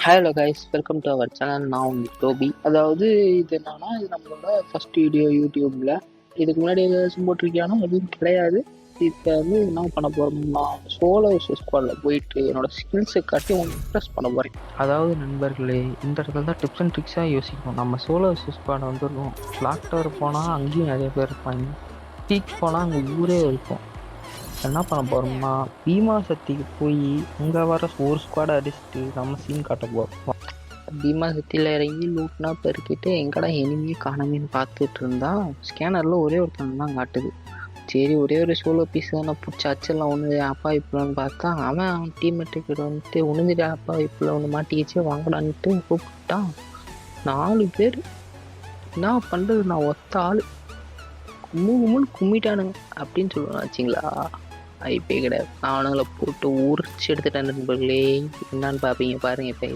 Hello guys, welcome to our channel. நான் உங்கள் டோபி. அதாவது இது என்னன்னா, இது நம்மளோட ஃபர்ஸ்ட் வீடியோ யூடியூப்ல. இதுக்கு முன்னாடி ஏதாச்சும் போட்டிருக்கியானா எதுவும் கிடையாது. இப்போ வந்து என்ன பண்ண போகிறோம்னா, சோலோ ஸ்குவாடில் போயிட்டு என்னோட ஸ்கில்ஸை காட்டி உங்களுக்கு இம்ப்ரெஸ் பண்ண போகிறேன். அதாவது நண்பர்களே, இந்த இடத்துல தான் டிப்ஸ் அண்ட் ட்ரிக்ஸாக யோசிக்கணும். நம்ம சோலோ ஸ்குவாடை வந்துருக்கோம். கிளாக் டவர் போனால் அங்கேயும் நிறைய பேர் இருப்பாங்க. பீக் போனால் அங்கே ஊரே இருக்கும். என்ன பண்ண போகிறோம்னா, பீமா சக்திக்கு போய் அங்கே வர ஒரு ஸ்குவாடை அடிச்சுட்டு நம்ம சீன் காட்ட போகிறோம். பீமா சக்தியில் இறங்கி லூட்னா பெருக்கிட்டு எங்கடா எனிமையே காணமேன்னு பார்த்துட்டு இருந்தா ஸ்கேனரில் ஒரே ஒருத்தன் தான் காட்டுது. சரி, ஒரே ஒரு சோலோ பீஸ் தானே பிடிச்சி அச்செல்லாம் ஒன்று அப்பா இப்போன்னு பார்த்தா அவன் டீம்மேட்டுக்கிட்ட வந்துட்டு உணுந்துட்டு அப்பா இப்போ ஒன்று மாட்டிக்கிச்சு வாங்கடான்ட்டு கூப்பிட்டான். 4 பேர் என்ன பண்ணுறது, நான் ஒத்த ஆள் கும்மிட்டானுங்க அப்படின்னு சொல்லுவேன் வச்சிங்களா. ஐப்பே கிடையாது. நான் அவனுங்களை போட்டு உரிச்சு எடுத்துட்டேன் நண்பர்களே. என்னான்னு பார்ப்பீங்க பாருங்க. இப்போ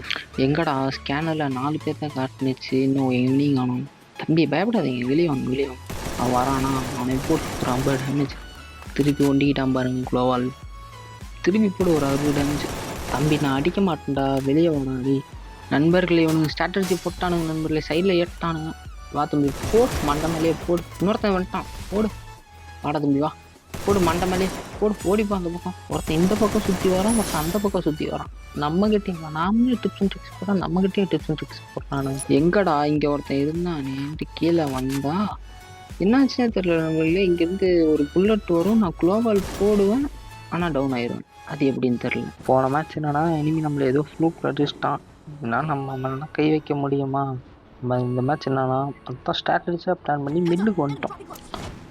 எங்கடா ஸ்கேனரில் 4 பேர் தான் காட்டுனுச்சு, இன்னும் எங்கேயும் காணும். தம்பி பயப்படாதீங்க, வெளியே வாங்க. அவன் வரானா, அவனை போட்டு 50 டேமேஜ் திருப்பி ஒண்டிக்கிட்டான் பாருங்க. குளோவால் திருப்பி போட்டு ஒரு 60 டேமேஜ். தம்பி நான் அடிக்க மாட்டேன்டா, வெளியே வாடாடி. நண்பர்களே, இவனுங்க ஸ்ட்ராட்டஜி போட்டானுங்க நண்பர்களே. சைடில் ஏட்டானுங்க. வா தம்பி, போடு மண்டை மேலேயே போடு. இன்னொருத்தன் வந்துட்டான், போடு. வாடா தம்பி வா, போடு மண்டை மேலே போடு. ஓடிப்பா அந்த பக்கம். ஒருத்தன் இந்த பக்கம் சுற்றி வரான், ஒருத்தன் அந்த பக்கம் சுற்றி வரான். நம்மகிட்டே நாமளே டிப்ஸ் அண்ட் ட்ரிக்ஸ் போடுறான், நம்மகிட்டே டிப்ஸ் அண்ட் ட்ரிக்ஸ் போடுறானு. எங்கடா இங்கே ஒருத்தன் இருந்தானேன்ட்டு கீழே வந்தா என்னாச்சுன்னே தெரியல நம்மளே. இங்கேருந்து ஒரு புல்லட் வரும், நான் குளோவால் போடுவேன், ஆனால் டவுன் ஆயிடுவேன். அது எப்படின்னு தெரியல. போன மேட்ச் என்னன்னா, இனிமேல் நம்மளை ஏதோ ஃப்ளூக் அடிச்சிட்டான். ஏன்னா நம்ம கை வைக்க முடியுமா? நம்ம இந்த மேட்ச் என்னன்னா மொத்தம் ஸ்ட்ராட்டஜியாக பிளான் பண்ணி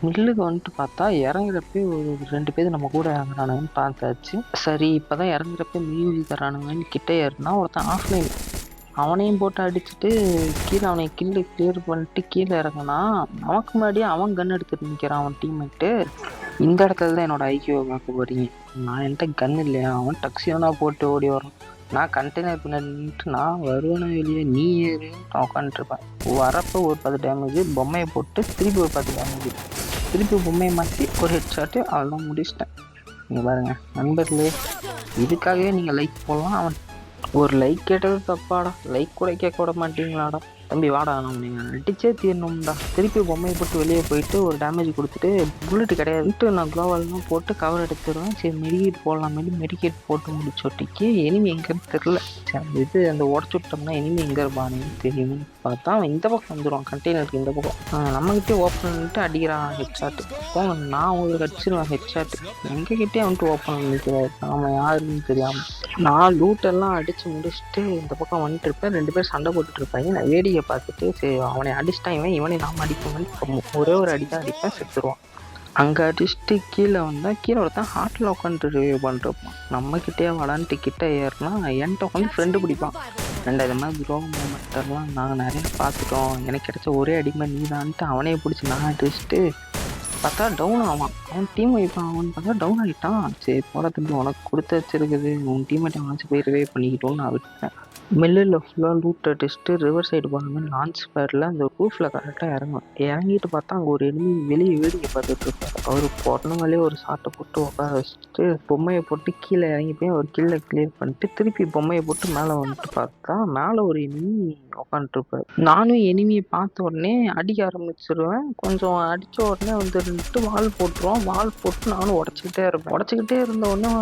மில்லுக்கு வந்துட்டு பார்த்தா இறங்குறப்பே ஒரு 2 பேர் நம்ம கூட இறங்குறானுங்கன்னு பார்த்தாச்சு. சரி, இப்போதான் இறங்குறப்ப மியூசிக் தரானுங்கன்னு கிட்டே ஏறினா ஒருத்தன் ஆஃப்லைன். அவனையும் போட்டு அடிச்சுட்டு கீழே அவனை கிளியர் பண்ணிட்டு கீழே இறங்கினா நமக்கு முன்னாடியே அவன் கன் எடுத்துட்டு நிற்கிறான் அவன் டீம்மேட்டு. இந்த இடத்துல தான் என்னோட ஐக்கியவை பார்க்க போறீங்க. நான் என்கிட்ட கன் இல்லையா, அவன் டக்ஸியோனா போட்டு ஓடி வரும். நான் கண்டெய்னர் பின்னாடி நின்றுட்டு நான் வருவேனா வெளியே, நீ ஏறு நான் உட்காந்துருப்பேன். வரப்போ ஒரு 10 டேமேஜ், பொம்மையை போட்டு திருப்பி ஒரு 10 டேமேஜ், திருப்பி பொம்மையை மாற்றி ஒரு ஹெட் ஷாட்டு, அதெல்லாம் முடிச்சிட்டேன். நீங்கள் பாருங்கள் நண்பர்களே, இதுக்காகவே நீங்கள் லைக் போடலாம். அவன் ஒரு லைக் கேட்டது தப்பாடா, லைக் கூட கேட்க விட மாட்டீங்களாடா. தம்பி வாடா, நம்ம நீங்கள் அடிச்சே தீரணும்டா. திருப்பி பொம்மையை போட்டு வெளியே போயிட்டு ஒரு டேமேஜ் கொடுத்துட்டு புல்லட் கிடையாதுன்ட்டு நான் க்ளோவெல்லாம் போட்டு கவர் எடுத்துடுவேன். சரி, மெடிக்கேட் போடலாம். மெடிக்கேட் போட்டு முடிச்சோட்டிக்கு எனிமி எங்கேன்னு தெரில. சரி, இது அந்த உடச்சு விட்டோம்னா எனிமி எங்கே இருப்பானு தெரியும்னு பார்த்தா அவன் இந்த பக்கம் வந்துடுவான், கண்டெய்னருக்கு இந்த பக்கம். நம்மகிட்டே ஓப்பன் பண்ணிட்டு அடிக்கிறான் ஹெட்ஷாட்டு. போங்க, நான் உங்களுக்கு அடிச்சிருவேன் ஹெட்ஷாட்டு. எங்ககிட்டே வந்துட்டு ஓப்பன் பண்ணிக்கிறாரு, நாம யாருன்னு தெரியாமல். நான் லூட்டெல்லாம் அடித்து முடிச்சுட்டு இந்த பக்கம் வந்துட்டு இருப்பேன். 2 பேர் சண்டை போட்டுட்டு இருப்பாங்க. நான் வேடிக்கை பார்த்துட்டு சரி அவனை அடிச்சிட்டான், இவனை நாம் அடிக்கணும்னு ஒரே ஒரு அடி தான் அடிப்பேன், செத்துருவான். அங்கே அடிச்சுட்டு கீழே வந்தால் கீழே ஒருத்தன் ஹார்ட்டில் உட்காந்துட்டு ரிவ்யூ பண்ணிருப்பான். நம்மக்கிட்டே வளான்ட்டு கிட்டே ஏறினா என்கிட்ட உட்காந்து ஃப்ரெண்டு பிடிப்பான். இது மாதிரி துரோகம் மூமெண்ட்டெல்லாம் நாங்கள் நிறைய பார்த்துட்டோம், எனக்கு கிடைச்ச ஒரே அடிமை நீ தான்ட்டு அவனையே பிடிச்சி நான் அடிச்சுட்டு பார்த்தா டவுன் ஆவான். அவன் டீம் வைப்பான், அவன் பார்த்தா டவுன் ஆகிட்டான். சரி போட தம்பி, உனக்கு கொடுத்து வச்சிருக்குது, உன் டீம்மேட்டை வாங்கிச்சு போய் ரிவே பண்ணிக்கிட்டோன்னு நான் விட்டேன். மில்லில் ஃபுல்லாக லூட் அடிச்சுட்டு ரிவர் சைடு போன மாதிரி லான்ச் பேடில் அந்த ரூஃபில் கரெக்டாக இறங்கிட்டு பார்த்தா அங்கே ஒரு எனிமி வெளியே வேடிக்கை பார்த்துட்டு இருப்பார். அவர் பொண்ணுங்களே ஒரு சாட்டை போட்டு உட்கார வச்சுட்டு பொம்மையை போட்டு கீழே இறங்கி போய் ஒரு கீழே கிளியர் பண்ணிட்டு திருப்பி பொம்மையை போட்டு மேலே வந்துட்டு பார்த்தா மேலே ஒரு எனிமி உட்காந்துருப்பார். நானும் எனிமியை பார்த்த உடனே அடிக்க ஆரம்பிச்சிருவேன். கொஞ்சம் அடித்த உடனே வந்துட்டு வால் போட்டுருவோம். வால் போட்டு நானும் உடச்சிக்கிட்டே இருந்த உடனே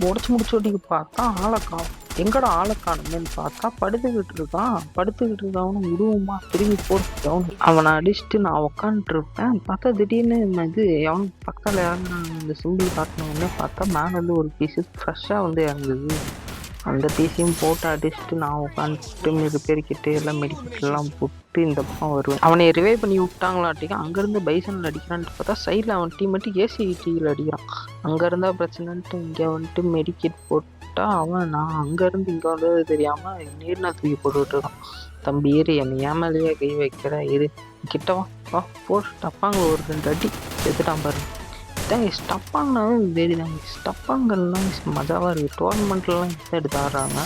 உடச்சி முடிச்சோட்டிக்கு பார்த்தா ஆளக்காவும். எங்கடா ஆளக்கானுங்கன்னு பார்த்தா படுத்துக்கிட்டு இருக்கான். உருவமா திரும்பி போட்டு அவனை அடிச்சுட்டு நான் உக்காந்துட்டு இருப்பேன். பார்த்தா திடீர்னு இது அவன் பக்கத்தில் இறங்குறாங்க. இந்த சிம்பிள் காட்டினோடனே பார்த்தா மேலே வந்து ஒரு பீஸு ஃப்ரெஷ்ஷாக வந்து இறங்குது. அந்த பீஸையும் போட்டு அடிச்சுட்டு நான் உட்காந்துட்டு மிக பேர்கிட்ட எல்லாம் மெடிக்கெட்லாம் போட்டு இந்த பக்கம் வருவேன். அவனை ரிவே பண்ணி விட்டாங்களாட்டிக்கு அங்கேருந்து பைசனில் அடிக்கிறான்ட்டு பார்த்தா சைடில் அவன் டீம் மட்டும் ஏசிடியில் அடிக்கிறான். அங்கே இருந்தால் பிரச்சனைன்ட்டு இங்கே வந்துட்டு மெடிக்கெட் போட்டால் அவன் நான் அங்கேருந்து இங்கே வந்தது தெரியாமல் நீர்னா தூக்கி போட்டுக்கிட்டு இருக்கான். தம்பி ஏறி என்னை ஏமாலையே கை வைக்கிற இரு கிட்டவா வா போட்டு டப்பாங்க ஒரு 2 அடி எடுத்துட்டான் பாருங்க. இதாங்க ஸ்டப்பாங்கனாவே வேடிதாங்க. ஸ்டப்பாங்கெல்லாம் மஜாவாக இருக்குது. டோர்னமெண்ட்லாம் எடுத்து ஆடுறாங்க.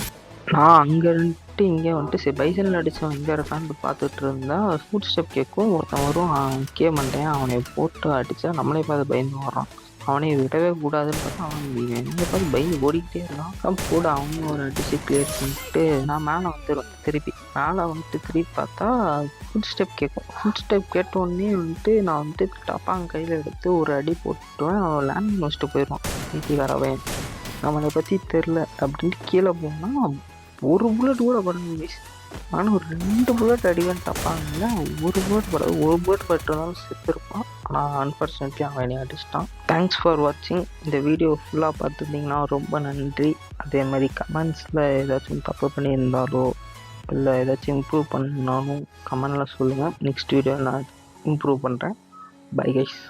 நான் அங்கே இருந்துட்டு இங்கே வந்துட்டு சரி பைசனில் அடித்தவன் இங்கே இருக்கான்னு பார்த்துட்டு இருந்தா ஃபுட் ஸ்டெப் கேட்கும். ஒருத்தன் வரும், கேட்க மாட்டேன், அவனை போட்டு அடித்தா நம்மளே பார்த்து பயந்து வரான். அவனை விடவே கூடாதுன்னு பார்த்தா அவன் என்னை பார்த்து பயந்து ஓடிக்கிட்டே இருக்கான். கூட அவனும் ஒரு அடிச்சு கிளியர் பண்ணிட்டு நான் மேலே வந்துடுவேன். மேலே வந்துட்டு திருப்பி பார்த்தா ஃபுட் ஸ்டெப் கேட்கும். ஃபுட் ஸ்டெப் கேட்டோடனே வந்துட்டு நான் வந்துட்டு டப்பாங்க கையில் எடுத்து ஒரு அடி போட்டுவேன். அவன் லேண்ட் வச்சுட்டு போயிடுவான். வீட்டுக்காரவன் நம்மளை பற்றி தெரில அப்படின்ட்டு கீழே போனால் ஒரு புல்லட் கூட படணும் மிஸ். ஆனால் ஒரு 2 புல்லட் அடிவேன் டப்பாங்க. ஒரு புல்லட் படாது. ஒரு புல்லட் பட்டுனாலும் செத்துருப்பான். ஆனால் அன்ஃபார்ச்சுனேட்லி அவன் என்னை அடிச்சிட்டான். தேங்க்ஸ் ஃபார் வாட்சிங். இந்த வீடியோ ஃபுல்லாக பார்த்துருந்தீங்கன்னா ரொம்ப நன்றி. அதே மாதிரி கமெண்ட்ஸில் ஏதாச்சும் தப்பு பண்ணியிருந்தாலோ இல்லை ஏதாச்சும் இம்ப்ரூவ் பண்ணாலும் கமெண்டில் சொல்லுங்கள். நெக்ஸ்ட் வீடியோ நான் இம்ப்ரூவ் பண்ணுறேன். Bye guys.